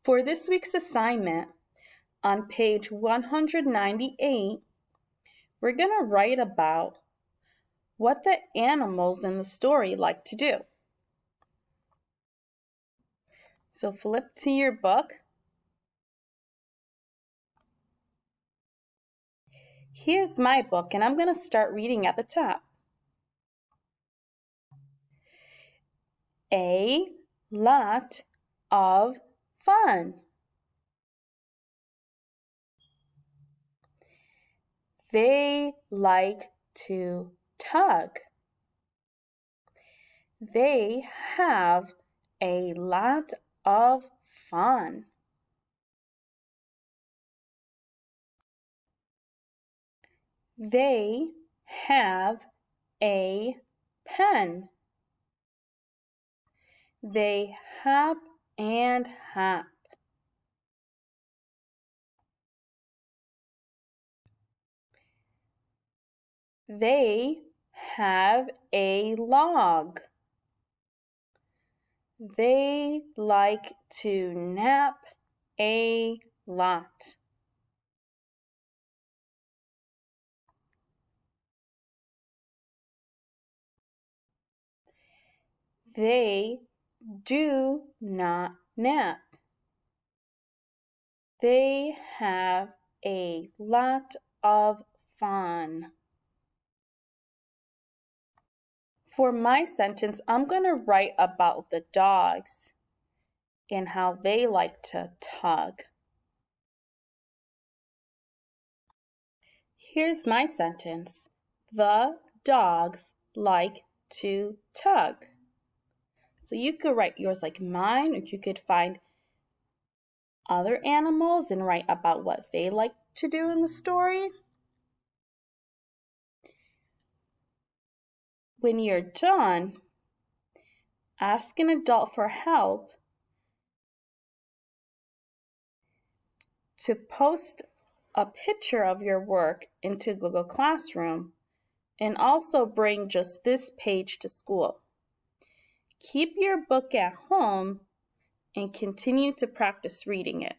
For this week's assignment, on page 198, we're going to write about what the animals in the story like to do. So flip to your book. Here's my book, and I'm going to start reading at the top. A lot of fun. They like to tug. They have a lot of fun. They have a pen. They hop and hop. They have a log. They like to nap a lot. They do not nap. They have a lot of fun. For my sentence, I'm going to write about the dogs and how they like to tug. Here's my sentence. The dogs like to tug. So you could write yours like mine, or you could find other animals and write about what they like to do in the story. When you're done, ask an adult for help to post a picture of your work into Google Classroom, and also bring just this page to school. Keep your book at home and continue to practice reading it.